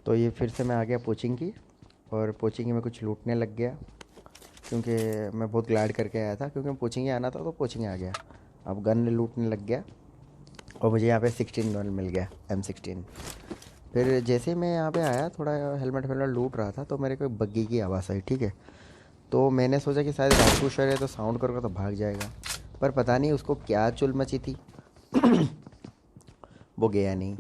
तो ये फिर से मैं आ गया पोचिंग की, और पोचिंग में कुछ लूटने लग गया, क्योंकि मैं बहुत ग्लाइड करके आया था, क्योंकि पोचिंग ही आना था तो पोचिंग आ गया। अब गन लूटने लग गया और मुझे यहाँ पे 16 गन मिल गया, M16। फिर जैसे ही मैं यहाँ पे आया, थोड़ा हेलमेट वेलमेट लूट रहा था, तो मेरे को एक बग्गी की आवाज़ आई, ठीक है। तो मैंने सोचा कि शायद राजपूशर है तो साउंड करूँगा तो भाग जाएगा, पर पता नहीं उसको क्या चुल मची थी। वो गया नहीं।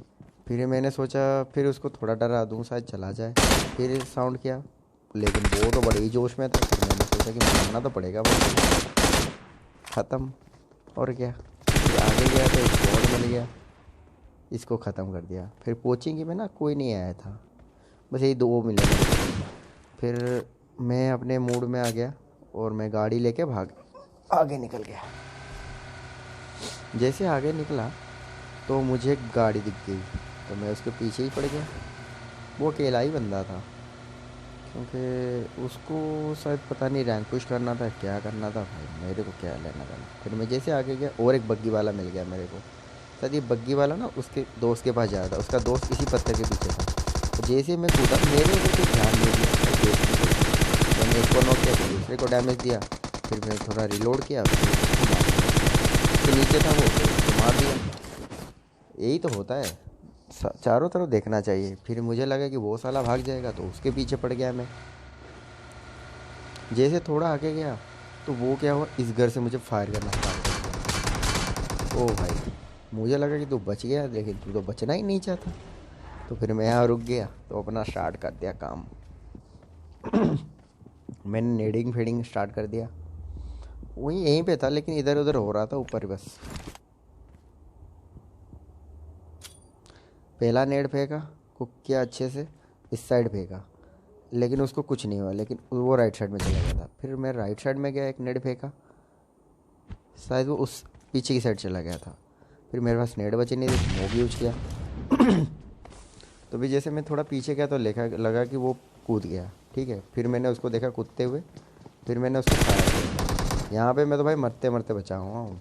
फिर मैंने सोचा फिर उसको थोड़ा डरा दूँ, शायद चला जाए। फिर साउंड किया, लेकिन वो तो बड़े ही जोश में था। फिर मैंने सोचा कि मारना तो पड़ेगा भाई। ख़त्म। और क्या, फिर आगे गया तो एक स्क्वाड मिल गया, इसको ख़त्म कर दिया। फिर कोचिंग में ना कोई नहीं आया था, बस यही दो मिले मेरे को। फिर मैं अपने मूड में आ गया और मैं गाड़ी लेके भाग आगे निकल गया। जैसे आगे निकला तो मुझे एक गाड़ी दिख गई, तो मैं उसके पीछे ही पड़ गया। वो अकेला ही बंदा था, क्योंकि उसको शायद पता नहीं रैंक पुश करना था, क्या करना था भाई, मेरे को क्या लेना देना। फिर मैं जैसे आगे गया और एक बग्गी वाला मिल गया मेरे को। शायद ये बग्गी वाला ना उसके दोस्त के पास जा रहा था, उसका दोस्त इसी पत्थर के पीछे था। तो जैसे मैं कूदा, मेरे को कुछ ध्यान नहीं दिया, मैंने एक को नॉक किया, फिर दूसरे को डैमेज दिया। फिर मैं थोड़ा रिलोड किया, फिर उसको मार दिया। उसके नीचे था वो, फिर उसको मार दिया। यही तो होता है, चारों तरफ देखना चाहिए। फिर मुझे लगा कि वो साला भाग जाएगा, तो उसके पीछे पड़ गया मैं। जैसे थोड़ा आगे गया तो वो क्या हुआ, इस घर से मुझे फायर करना स्टार्ट कर दिया। ओ भाई, मुझे लगा कि तू बच गया, लेकिन तू तो बचना ही नहीं चाहता। तो फिर मैं यहाँ रुक गया, तो अपना स्टार्ट कर दिया काम। मैंने नेडिंग फेडिंग स्टार्ट कर दिया। वही यहीं पे था, लेकिन इधर उधर हो रहा था ऊपर बस। पहला नेड फेंका, कुक किया अच्छे से, इस साइड फेंका, लेकिन उसको कुछ नहीं हुआ, लेकिन वो राइट साइड में चला गया था। फिर मैं राइट साइड में गया, एक नेड फेंका, शायद वो उस पीछे की साइड चला गया था। फिर मेरे पास नेड बचे नहीं थे, स्मोक यूज किया। तो भी जैसे मैं थोड़ा पीछे गया तो लगा कि वो कूद गया, ठीक है। फिर मैंने उसको देखा कूदते हुए, फिर मैंने उसको फायर किया। यहाँ पे मैं तो भाई मरते मरते बचा हुआ हूँ,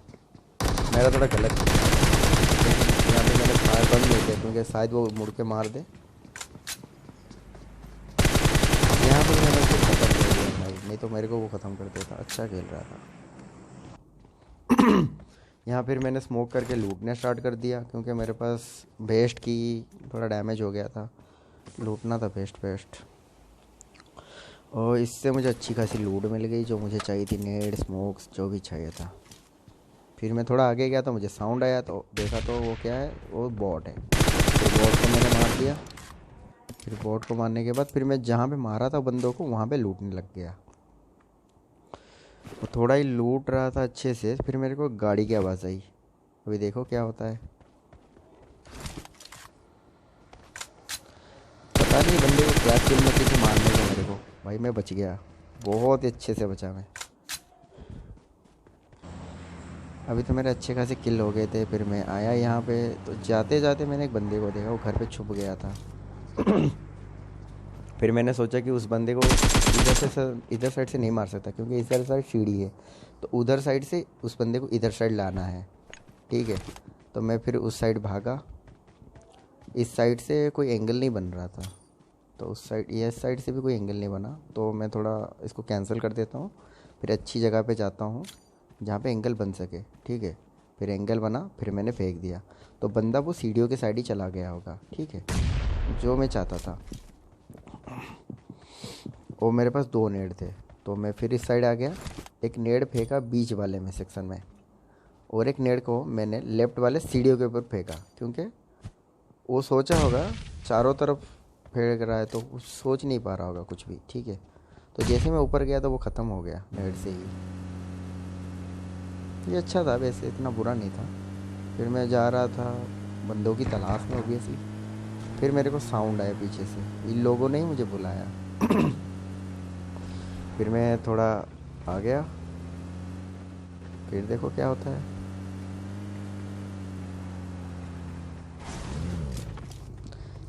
मेरा थोड़ा गलत किया। लेकिन यहाँ पे मैंने फायर बंद नहीं किया, क्योंकि शायद वो मुड़ के मार दे। यहाँ पे मैंने उसको ख़त्म कर दिया भाई, नहीं तो मेरे को वो ख़त्म कर देता। अच्छा खेल रहा था। यहाँ फिर मैंने स्मोक करके लूटने स्टार्ट कर दिया, क्योंकि मेरे पास वेस्ट की थोड़ा डैमेज हो गया था, लूटना था वेस्ट। और इससे मुझे अच्छी खासी लूट मिल गई, जो मुझे चाहिए थी, नेड स्मोक्स जो भी चाहिए था। फिर मैं थोड़ा आगे गया तो मुझे साउंड आया, तो देखा तो वो क्या है, वो बॉट है। तो बॉट को मैंने मार दिया। फिर बॉट को मारने के बाद फिर मैं जहाँ पे मारा था बंदों को, वहाँ पे लूटने लग गया। वो थोड़ा ही लूट रहा था अच्छे से, फिर मेरे को गाड़ी की आवाज़ आई। अभी देखो क्या होता है। पता नहीं बंदे को क्या चिल मची थी मारने को मेरे को। भाई मैं बच गया, बहुत ही अच्छे से बचा मैं। अभी तो मेरे अच्छे खासे किल हो गए थे। फिर मैं आया यहाँ पे, तो जाते जाते मैंने एक बंदे को देखा, वो घर पे छुप गया था। फिर मैंने सोचा कि उस बंदे को इधर साइड से नहीं मार सकता, क्योंकि इधर साइड सीढ़ी है, तो उधर साइड से उस बंदे को इधर साइड लाना है, ठीक है। तो मैं फिर उस साइड भागा। इस साइड से कोई एंगल नहीं बन रहा था, तो उस साइड, ये साइड से भी कोई एंगल नहीं बना, तो मैं थोड़ा इसको कैंसिल कर देता हूँ। फिर अच्छी जगह पे जाता हूँ जहाँ पे एंगल बन सके, ठीक है। फिर एंगल बना, फिर मैंने फेंक दिया, तो बंदा वो सीढ़ियों के साइड ही चला गया होगा, ठीक है, जो मैं चाहता था। और मेरे पास दो नेड थे, तो मैं फिर इस साइड आ गया। एक नेड फेंका बीच वाले में सेक्शन में, और एक नेड को मैंने लेफ़्ट वाले सीढ़ियों के ऊपर फेंका, क्योंकि वो सोचा होगा चारों तरफ फेंक रहा है, तो वो सोच नहीं पा रहा होगा कुछ भी, ठीक है। तो जैसे मैं ऊपर गया तो वो ख़त्म हो गया नेड से ही। ये अच्छा था वैसे, इतना बुरा नहीं था। फिर मैं जा रहा था बंदों की तलाश में ऑब्वियसली। फिर मेरे को साउंड आया पीछे से, इन लोगों ने ही मुझे बुलाया। फिर मैं थोड़ा आ गया, फिर देखो क्या होता है।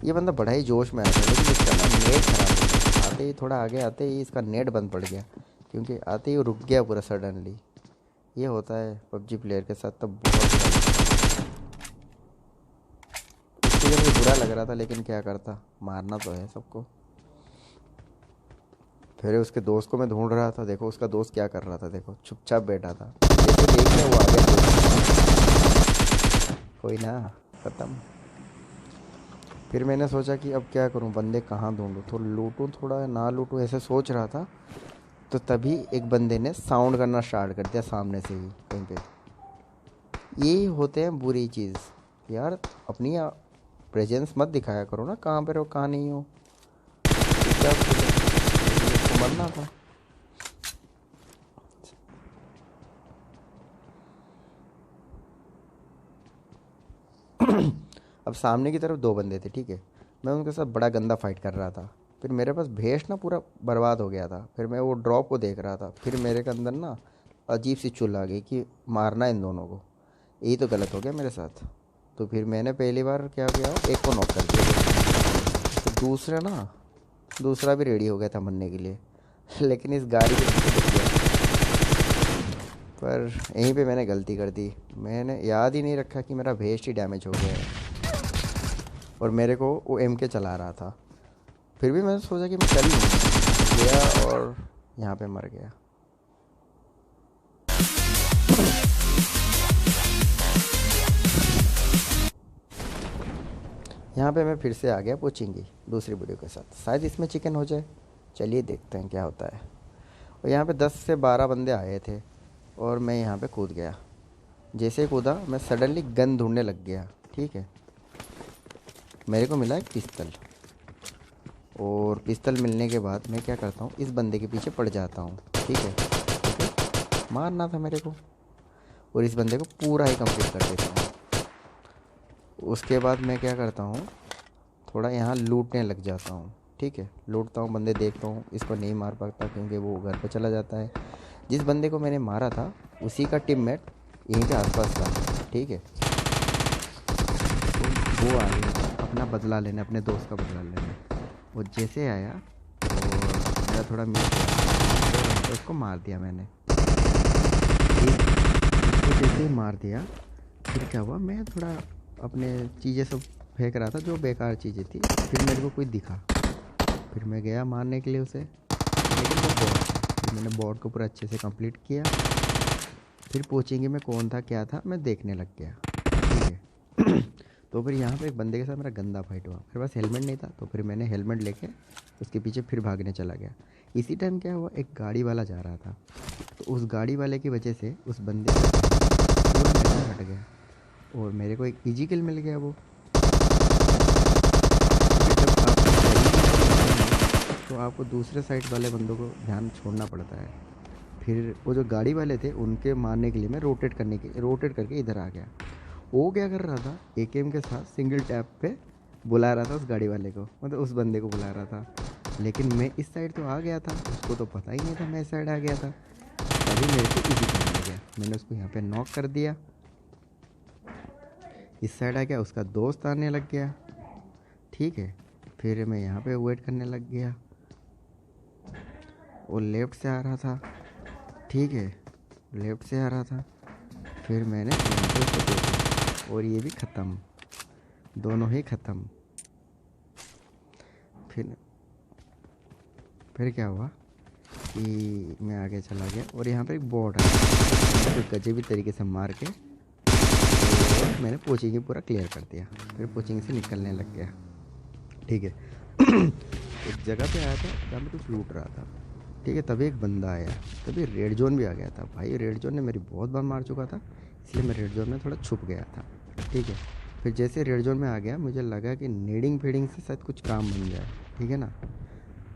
ये बंदा बड़ा ही जोश में आया था, लेकिन इसका ना नेट खराब हो गया। आते ही थोड़ा आगे आते ही इसका नेट बंद पड़ गया, क्योंकि आते ही वो रुक गया पूरा सडनली। ये होता है पबजी प्लेयर के साथ, तब बहुत। उसके इसलिए मुझे बुरा लग रहा था, लेकिन क्या करता, मारना तो है सबको। फिर उसके दोस्त को मैं ढूंढ रहा था। देखो उसका दोस्त क्या कर रहा था, देखो चुपचाप बैठा था। जैसे देख लिया वो आ गया दोस्त। कोई ना, ख़त्म। फिर मैंने सोचा कि अब क्या करूं, बंदे कहाँ ढूंढूं, तो लूटूं थोड़ा ना लूटूं, ऐसे सोच रहा था। तो तभी एक बंदे ने साउंड करना स्टार्ट कर दिया सामने से ही कहीं पे। ये होते हैं बुरी चीज़ यार, अपनी प्रेजेंस मत दिखाया करो ना, कहाँ पे रहो कहाँ नहीं हो, चुपचाप चलो, लेकिन उसको मरना था। अब सामने की तरफ दो बंदे थे, ठीक है। मैं उनके साथ बड़ा गंदा फाइट कर रहा था। फिर मेरे पास भेष ना पूरा बर्बाद हो गया था। फिर मैं वो ड्रॉप को देख रहा था। फिर मेरे के अंदर ना अजीब सी चुल आ गई कि मारना इन दोनों को। यही तो गलत हो गया मेरे साथ। तो फिर मैंने पहली बार क्या किया, एक को नॉक कर दिया। तो दूसरा भी रेडी हो गया था मरने के लिए। लेकिन इस गाड़ी के पीछे बच गया। पर यहीं पे मैंने गलती कर दी। मैंने याद ही नहीं रखा कि मेरा भेस्ट ही डैमेज हो गया है, और मेरे को वो एम के चला रहा था। फिर भी मैंने सोचा कि मैं चल ही नहीं गया, और यहाँ पे मर गया। यहाँ पे मैं फिर से आ गया पोचिंगी दूसरी वीडियो के साथ। शायद इसमें चिकन हो जाए। चलिए देखते हैं क्या होता है। और यहाँ पे 10 से 12 बंदे आए थे, और मैं यहाँ पे कूद गया। जैसे ही कूदा मैं सडनली गन ढूंढने लग गया, ठीक है। मेरे को मिला एक पिस्तल, और पिस्तल मिलने के बाद मैं क्या करता हूँ, इस बंदे के पीछे पड़ जाता हूँ, ठीक है। क्योंकि मारना था मेरे को, और इस बंदे को पूरा ही कंप्लीट कर देता हूँ। उसके बाद मैं क्या करता हूँ, थोड़ा यहाँ लूटने लग जाता हूँ, ठीक है। लूटता हूँ, बंदे देखता हूँ। इसको नहीं मार पाता क्योंकि वो घर पे चला जाता है। जिस बंदे को मैंने मारा था उसी का टीममेट यहीं के आसपास था, ठीक है। तो वो आया अपना बदला लेने, अपने दोस्त का बदला लेने। वो जैसे आया, और मेरा थोड़ा मिस हुआ, तो उसको मार दिया मैंने। ठीक, उसको जैसे ही मार दिया, फिर क्या हुआ, मैं थोड़ा अपने चीज़ें सब फेंक रहा था, जो बेकार चीज़ें थी। फिर मेरे को कोई दिखा। फिर मैं गया मारने के लिए उसे, लेकिन वो बॉट था। फिर मैंने बॉट को पूरा अच्छे से कंप्लीट किया। फिर पूछेंगे मैं कौन था क्या था, मैं देखने लग गया, ठीक है। तो फिर यहाँ पे एक बंदे के साथ मेरा गंदा फाइट हुआ। फिर पास हेलमेट नहीं था, तो फिर मैंने हेलमेट लेके उसके पीछे फिर भागने चला गया। इसी टाइम क्या हुआ, एक गाड़ी वाला जा रहा था। तो उस गाड़ी वाले की वजह से उस बंदे का पूरा मेरे से हट गया, और मेरे को एक इजी किल मिल गया वो। जब आप तो आपको दूसरे साइड वाले बंदों को ध्यान छोड़ना पड़ता है। फिर वो जो गाड़ी वाले थे उनके मारने के लिए मैं रोटेट करके इधर आ गया। वो क्या कर रहा था, एकेएम के साथ सिंगल टैप पे बुला रहा था उस गाड़ी वाले को, मतलब उस बंदे को बुला रहा था। लेकिन मैं इस साइड तो आ गया था, उसको तो पता ही नहीं था मैं इस साइड आ गया था। तभी मेरे को इजी करने लग गया। मैंने उसको यहाँ पे नॉक कर दिया। इस साइड आ गया, उसका दोस्त आने लग गया, ठीक है। फिर मैं यहाँ पे वेट करने लग गया। वो लेफ़्ट से आ रहा था, ठीक है, लेफ़्ट से आ रहा था। फिर मैंने यहाँ पे उसको देखा, और ये भी ख़त्म, दोनों ही ख़त्म। फिर फिर क्या हुआ कि मैं आगे चला गया, और यहाँ पे एक बॉट आया, तो गजबी तरीके से मार के और मैंने पोचिंग पूरा क्लियर कर दिया। फिर पोचिंग से निकलने लग गया, ठीक है। एक जगह पे आया था जहाँ पे कुछ लूट रहा था, ठीक है। तभी एक बंदा आया, तभी रेड जोन भी आ गया था। भाई रेड जोन ने मेरी बहुत बार मार चुका था, इसलिए मैं रेड जोन में थोड़ा छुप गया था, ठीक है। फिर जैसे रेड जोन में आ गया, मुझे लगा कि नेडिंग फेडिंग से शायद कुछ काम बन जाए, ठीक है ना।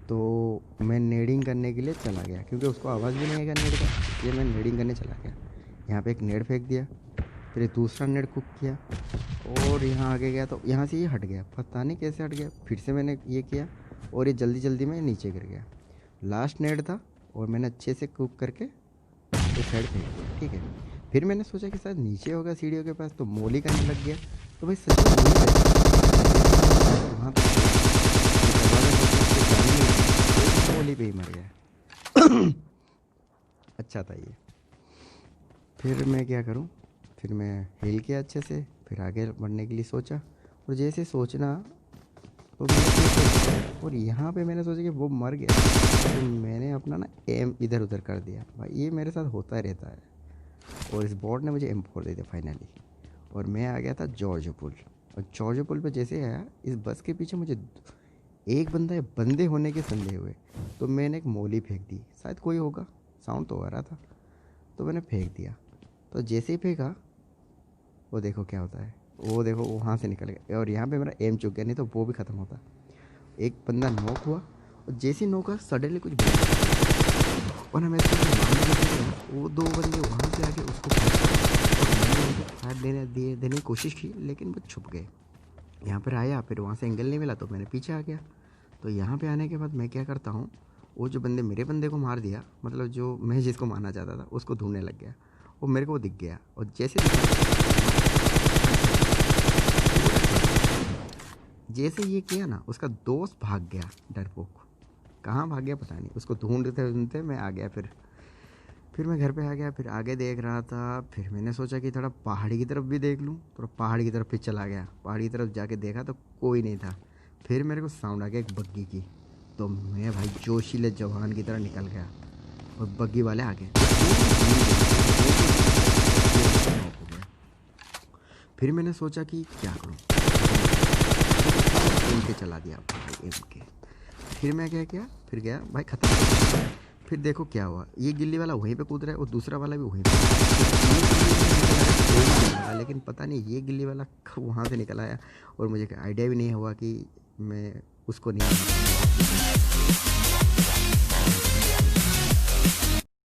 तो मैं नेडिंग करने के लिए चला गया, क्योंकि उसको आवाज़ भी नहीं आएगा नेड का, इसलिए मैं नेडिंग करने चला गया। यहाँ पे एक नेड फेंक दिया, फिर एक दूसरा नेड कुक किया, और यहाँ आगे गया तो यहाँ से ये हट गया, पता नहीं कैसे हट गया। फिर से मैंने ये किया, और ये जल्दी जल्दी में नीचे गिर गया। लास्ट नेड था, और मैंने अच्छे से कुक करके एक साइड फेंक दिया, ठीक है। फिर मैंने सोचा कि शायद नीचे होगा सीढ़ियों के पास, तो मोली करने लग गया। तो भाई सच में मोली कर वहाँ मोली पे ही मर गया। अच्छा था ये। फिर मैं क्या करूँ, फिर मैं हिल किया अच्छे से, फिर आगे बढ़ने के लिए सोचा, और जैसे सोचना तो और यहाँ पे मैंने सोचा कि वो मर गया, तो मैंने अपना ना एम इधर उधर कर दिया। भाई ये मेरे साथ होता रहता है। और इस बॉट ने मुझे M4 दे दिया फाइनली। और मैं आ गया था जॉर्ज पुल। और जॉर्ज पुल पे जैसे आया, इस बस के पीछे मुझे एक बंदे होने के संदेह हुए। तो मैंने एक मोली फेंक दी, शायद कोई होगा, साउंड तो आ रहा था, तो मैंने फेंक दिया। तो जैसे ही फेंका, वो देखो क्या होता है, वो देखो वहाँ से निकल गया। और यहाँ पे मेरा एम चुक गया, नहीं तो वो भी ख़त्म होता। एक बंदा नॉक हुआ, और जैसे ही नॉक हुआ सडनली कुछ और ना मैं वो दो बंदे वहाँ से आके उसको फायर देने की कोशिश की, लेकिन वो छुप गए। यहाँ पर आया, फिर वहाँ से एंगल नहीं मिला तो मैंने पीछे आ गया। तो यहाँ पे आने के बाद मैं क्या करता हूँ, वो जो बंदे मेरे बंदे को मार दिया, मतलब जो मैं जिसको मारना चाहता था उसको ढूंढने लग गया। वो मेरे को वो दिख गया, और जैसे ये किया ना, उसका दोस्त भाग गया डरपोक। कहाँ भाग गया पता नहीं, उसको ढूंढते ढूंढते मैं आ गया। फिर मैं घर पे आ गया, फिर आगे देख रहा था। फिर मैंने सोचा कि थोड़ा पहाड़ी की तरफ भी देख लूँ, तो पहाड़ी की तरफ फिर चला गया। पहाड़ी की तरफ जाके देखा तो कोई नहीं था। फिर मेरे को साउंड आ गया एक बग्गी की, तो मैं भाई जोशीले जवान की तरह निकल गया, और बग्गी वाले आ गए। फिर मैंने सोचा कि क्या करूँ, एम के चला दिया भाई, एम के। फिर मैं क्या किया, फिर गया भाई खत्म। फिर देखो क्या हुआ, ये गिल्ली वाला वहीं पे कूद रहा है और दूसरा वाला भी वहीं पे। लेकिन पता नहीं ये गिल्ली वाला वहाँ से निकल आया, और मुझे आइडिया भी नहीं हुआ कि मैं उसको नहीं